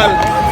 Sénégal.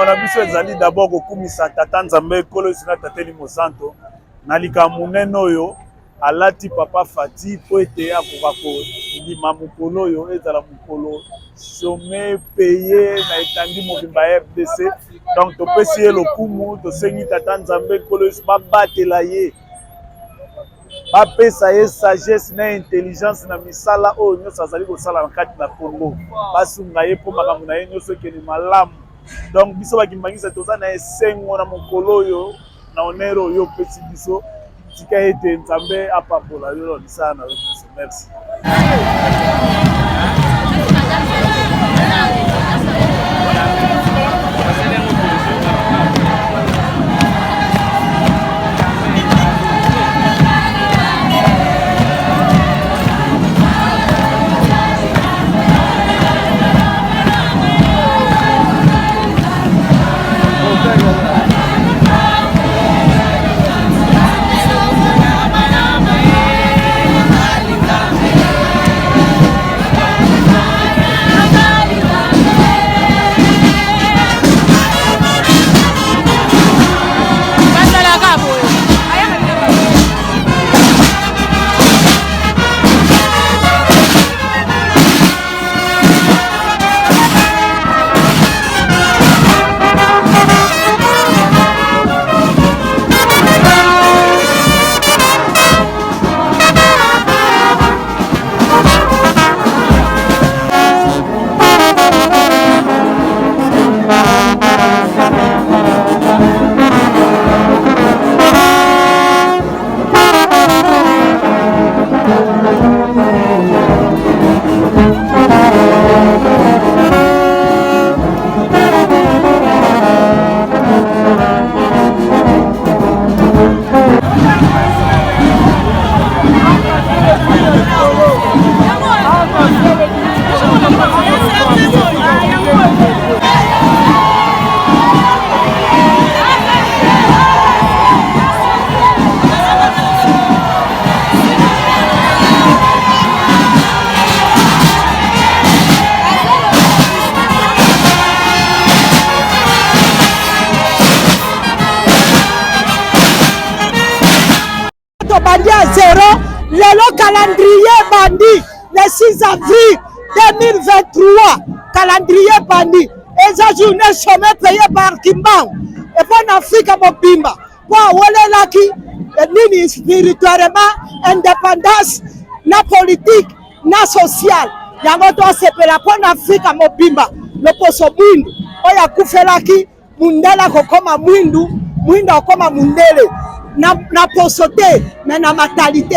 likambo na biso ezali d'abord kokumisa tata Nzambe kolo sina tateli mosanto na likambo munene oyo alati papa Fati po ete akoka kondima mokolo oyo ezala mokolo sommet payé na etandi mobimba RDC. Donc topesi ye lokumu tosengi tata Nzambe kolo babatela ye bapesa ye sagesse na intelligence na misala oyo nyonso azali kosala na kati na Congo basunga ye mpo makambo na ye nyonso ekende malamu. Donc biso bakimbangisa toza na esengo na mokolo oyo na onero oyo pesi biso tika ete Nzambe apapola yo lisana na biso. Merci. Le calendrier bandit, le 6 avril 2023, calendrier bandit, et sa journée sommet payé par Kimbang, et pour l'Afrique à Mobimba, pour Wolelaki, et spirituellement, indépendance, na politique, na sociale, yango doit se faire pour l'Afrique à Mobimba, le poso mwindu, oya kufelaki, mundela kokoma mwindu, mwindu okoma mundele, na posote, mais na matalité.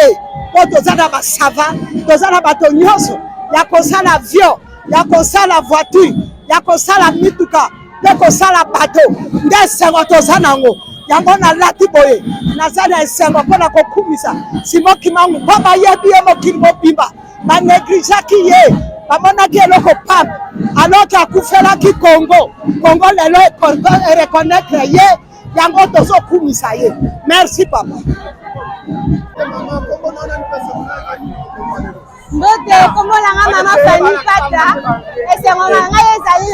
Tozana ba sava, tozana bato nyonso, ya kosala avion, ya kosala voiture, ya kosala mituka, ya kosala bato, nde esengo tozana ngo, yango na lati boye, nazana esengo mpona kokumisa, Simon Kimangu, mpo bayebi ye mokili mobimba, baneglijaki ye, bamonaki eloko pam, alors ki akufelaki Congo, Congo lelo reconnaître ye, yango tozo kumisa ye. Merci papa. Mbote kombo langa mama Fanny Pata esengo nanga ezali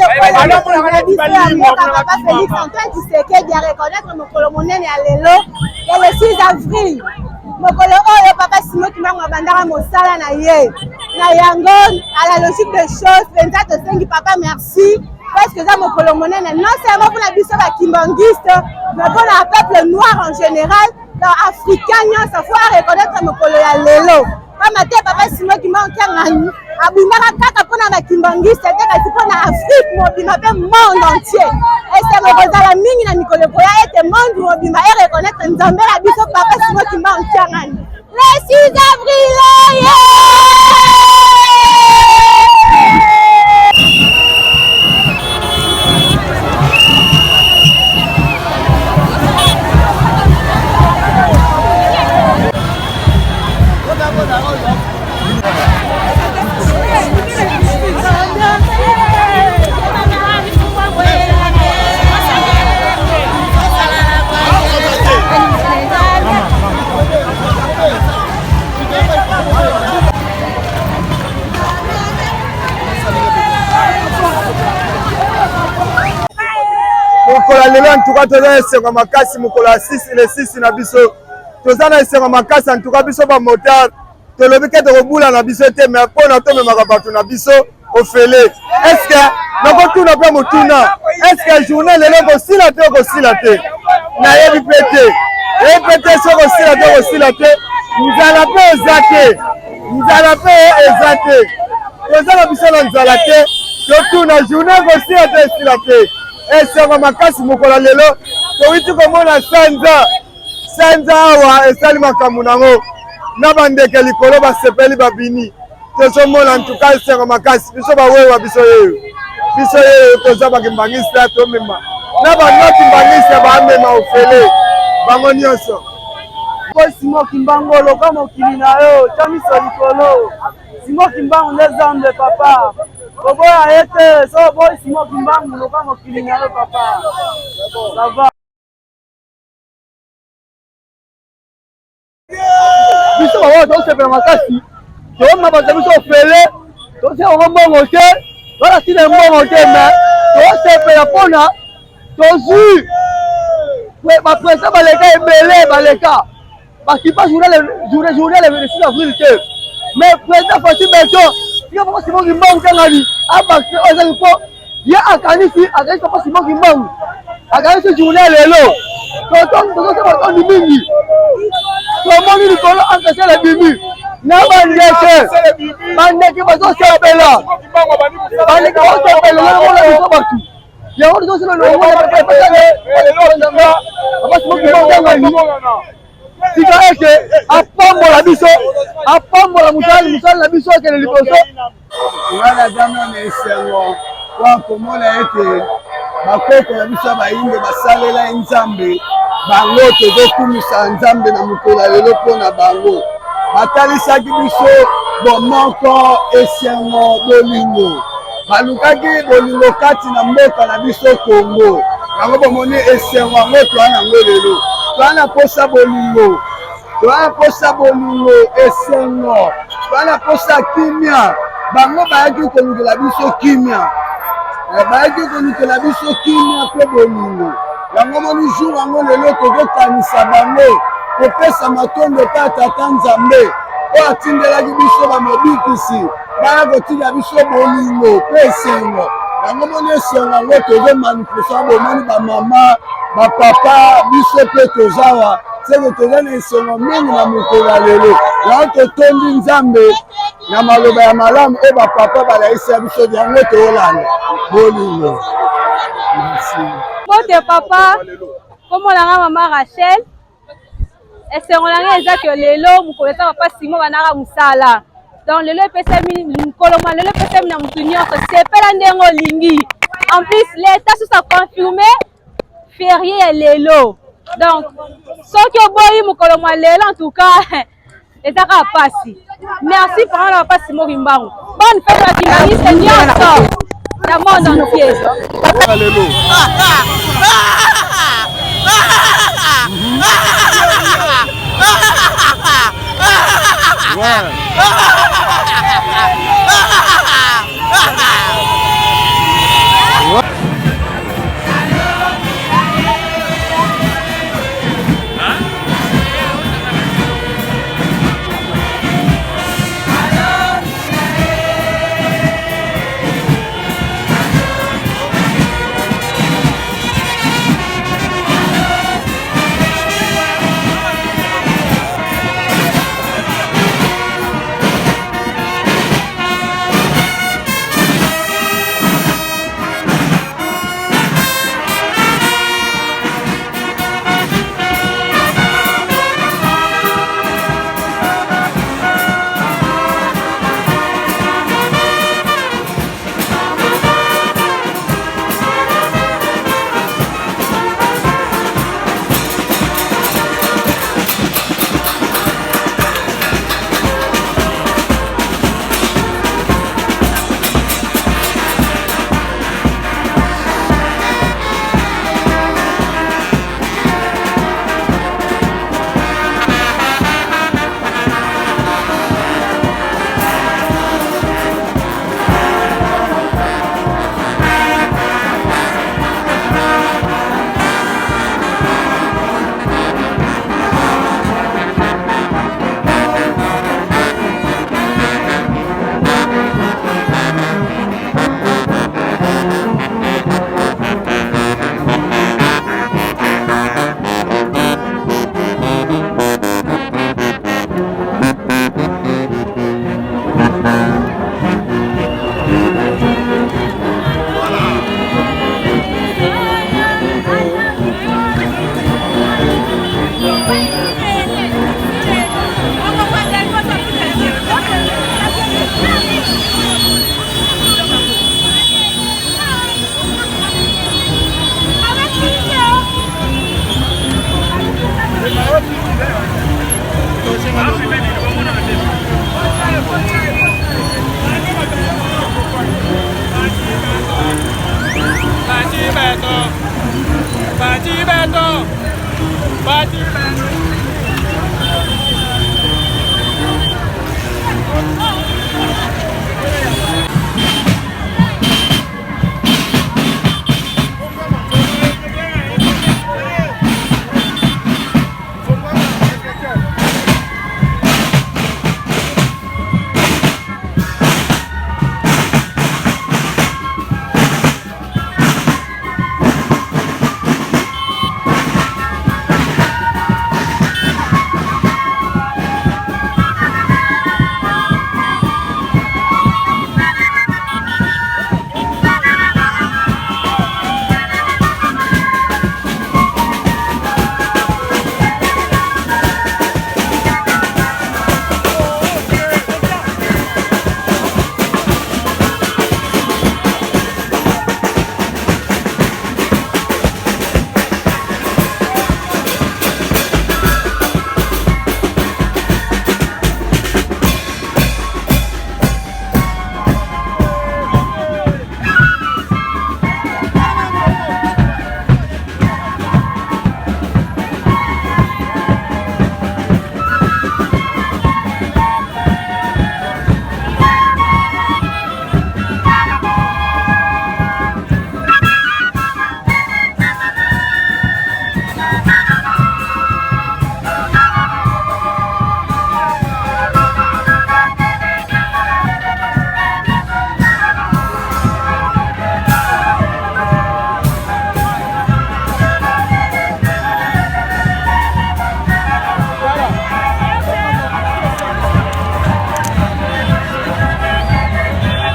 lokola na biso ya mboka papa Félix Antoine Tshisekedi ya reconnaître mokolo monene ya lelo ya le 6 avril mokolo oyo papa Simon Kimangu abandaka mosala na ye na yango à la logique des choses penza tosengi papa merci parce que eza mokolo monene non seulement mpona biso bakimbangiste mais mpona peuple noir en général africain nyonso fo areconnaître mokolo ya lelo pamate papa Simon Kimangu kiangani abundaka kaka mpona bakimbangiste te kasi mpona Afrique mobimba mpe monde entier esengo kozala mingi na mikolo koya ete monde mobimba ereconnaître nzambe na biso papa Simon Kimangu kiangani le 6 avril mokolo lelo en tout cas toza esengo makasi mokolo ya 6 le 6 na biso toza na esengo makasi en tout cas biso ba moteur tolobi ke tokobula na biso te mais mpona tomemaka bato na biso ofele est-ce que nakotuna mpe motuna est-ce que journée lelo kosila te okosila te nayebi mpe te yebi mpe te so kosila te okosila te nzala mpe eza te nzala mpe eza te toza na biso na nzala te totuna journée kosila te esila te esengo makasi mokolo lelo towiti komona sanza awa esali makambo nango na bandeke likolo basepeli babini tozomona ntuka esengo makasi biso bawewa biso yeyo toza bakimbangisi tomema na banoti mbangisi bamema ofele bango nyonso Simo Kimbango loka mokili na yo chamiso likolo Simo Kimbango nde Zambe papa Boboya ete so boy Simo Kimbango loka mokili na yo papa ça va biso bawa tosepela makasi tooma bato biso ofele toseka mbongo te wala sina mbongo te me tosepela mpona tozwi bapresa baleka ebele baleka bakipa journée le 6 avril te mais président Fati Beto il faut Simon Kimbangu tangani abakte ozali po ya akanisi papa Simon Kimbangu akanisi journée lelo toto mingi tomoni likolo ankasa la bimi na bandeke bazosepela bandeke bazosepela lolomona biso batu yango tozosela lolomona papa Simon Kimbangu tangani tika eke apambola biso apambola musala na biso akele liboso ngana jamno na esengo kwa komona ete bakoko na biso bayinde basalela nzambe bango tozokumisa nzambe na mokolo lelo mpona bango batalisaki biso bomoko esengo bolingo balukaki bolingo kati na mboka na biso Kongo yango bomoni esengo yango toana yango lelo toana posa bolingo esengo toana posa kimia bango bayaki kolukela biso kimia mpe bolingo yango moni jour yango lelo tokokanisa bango kopesa matondo mpe atata nzambe oyo atindelaki biso bamobikisi baya kotinda biso bolingo mpe esengo yango moni esengo yango tozomanifesta bomoni bamama bapapa biso mpe tozawa seke toza na esengo mingi na mokolo ya lelo yango totondi nzambe na maloba ya malamu oyo bapapa balaisa biso yango toolanda bolingo. Bote papa komolanga mama Rachel esengo nanga eza ke lelo mokolo eza papa Simon banaka musala donc lelo epesami mkoloma lelo epesami na mutu nyonso sepela ndenge olingi en plus l'état sous a confirmé férié ya lelo donc soki oboyi mokolo mwa lelo en tout cas ezaka pasi merci par la papa Simon Kimbangu bonne fête à Kimbangu nyonso na monde entier lelo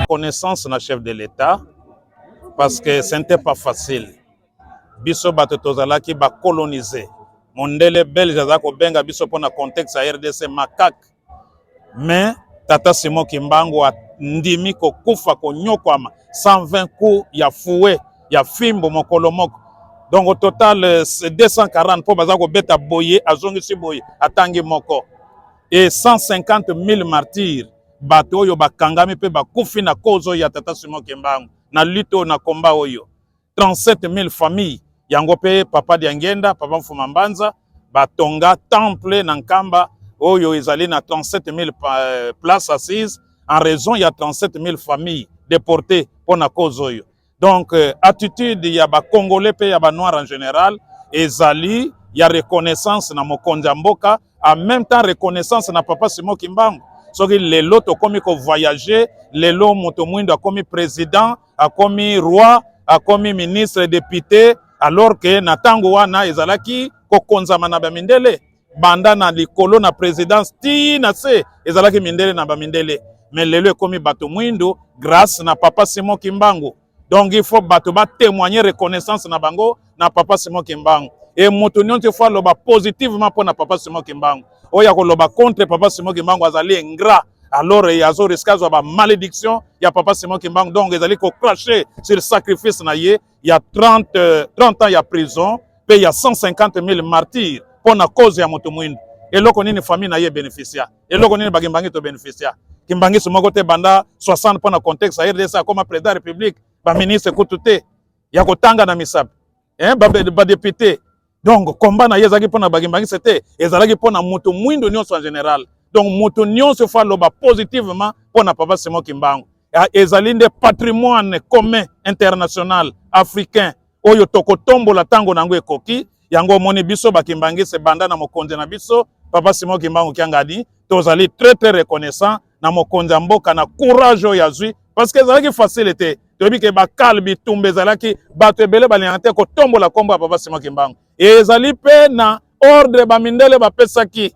Connaissance na chef de l'État parce que ce n'était pas facile. Biso bato tozalaki ba coloniser. Mondele belge azako benga biso pona contexte à RDC makak. Mais Tata Simon Kimbangu a ndimi ko kufa ko nyokwama 120 coups ya fouet ya fimbo mokolo moko. Donc au total c'est 240 po bazako beta boye azongisi boye atangi moko. Et 150 000 martyrs bato oyo bakangami pe bakufi na kozo ya Tata Simon Kimbangu na lutte na combat oyo 37 000 familles yango pe papa Diangenda papa Mfuma Mbanza batonga temple na Nkamba oyo ezali na 37 000 places assises en raison ya 37 000 familles déportées pour na cause oyo. Donc attitude ya ba congolais pe ya ba noir en général ezali ya reconnaissance na mokonzi mboka en même temps reconnaissance na papa Simon Kimbangu. Soki lelo to komi ko voyager, lelo moto mwindo a komi président, a komi roi, a komi ministre, député, alors que na tango wana ezalaki ko konzama na bamindele, banda na likolo na présidence ti na se ezalaki mindele na bamindele. Mais lelo komi bato mwindo grâce na papa Simon Kimbangu. Donc il faut bato ba témoigner reconnaissance na bango na papa Simon Kimbangu. Et moto nyonte fois loba positivement pour na papa Simon Kimbangu. Oya ko loba contre papa Simon Kimbangu azali ingrat. Alors il y a zo risque ba malédiction ya papa Simon Kimbangu. Donc ezali ko cracher sur le sacrifice na ye. Il y a 30 ans ya prison, puis il y a 150 000 martyrs pour na cause ya moto mwindo. Et loko nini famille na ye bénéficia. Et loko nini bagimbangi to bénéficia. Kimbangi sumoko te banda 60 pour na contexte à RDC comme président de la République, ba ministre kutute ya kotanga na misap. Ba député. Donc combat na yezaki pona bagimbangi c'était ezalaki pona moto mwindo nyonso en général. Donc moto nyonso fa loba positivement pona papa Simon Kimbangu. Ezali nde patrimoine commun international africain oyo tokotombo la tango nango ekoki yango moni biso bakimbangi se banda na mokonzi na biso papa Simon Kimbangu kiangadi tozali très reconnaissant na mokonzi mboka na courage ya zui parce que ezalaki facilité tobi ke bakalbi tumbe ezalaki bato ebele balingate ko tombo la kombo ya papa Simon Kimbangu ezali pe na ordre bamindele bapesaki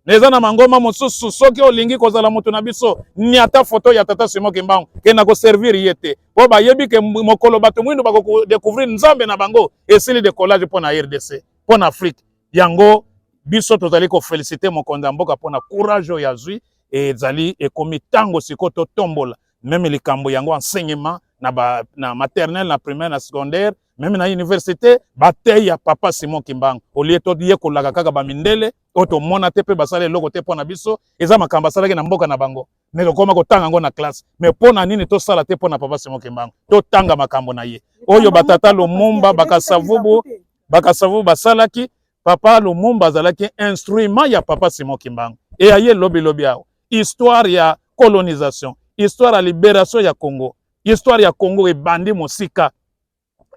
neza na mangoma mosusu soki olingi kozala moto na biso ni ata photo ya Tata Simon Kimbangu ke na ko servir yete po bayebi ke mokolo bato mwindo bako découvrir nzambe na bango esili de collage pour na RDC pour na Afrique yango biso tozali ko féliciter mokonzi mboka pour na courage ya zui ezali ekomi tango sikoto tombola même likambo yango enseignement na maternelle na primaire na secondaire même na université bataille ya papa Simon Kimbangu olie to die ko laka kaka ba mindele oto mona te pe basale loko te pona biso eza makamba salaki na mboka na bango mais lokoma ko tanga ngo na classe mais pona nini to sala te pona papa Simon Kimbangu to tanga makambo na ye oyo batata Lumumba bakasavubu bakasavu basalaki papa Lumumba azalaki instrument ya papa Simon Kimbangu et aye lobi awo histoire ya colonisation, histoire ya libération ya Congo, histoire ya Congo ebandi mosika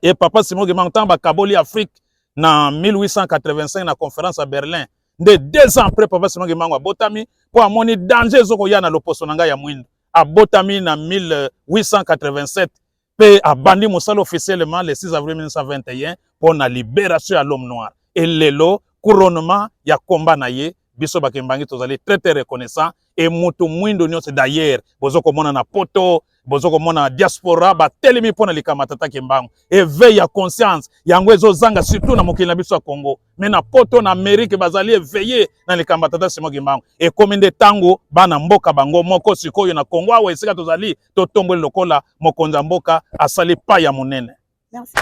et papa Simon Kimbangu tamba kaboli Afrique na 1885 na conférence à Berlin de 2 ans après papa Simon Kimbangu abotami po amoni danger ezoko ya na loposo nanga ya mwindo abotami na 1887 pe abandi mosala officiellement le 6 avril 1921 pour la libération à l'homme noir et lelo couronnement ya combat na ye biso bakembangi tozali très reconnaissant et mutu mwindo nyonse d'ailleurs bozoko mona na poto bozoko mona diaspora ba telemi pona likama tata Kimbangu éveil ya conscience yango ezozanga surtout na mokili na biso ya Congo mais na poto na Amérique bazali éveillé na likama tata Simon Kimbangu et comme de tango bana mboka bango moko sikoyo na Congo awa esika tozali totombwe lokola mokonza mboka asali pa ya monene. Merci.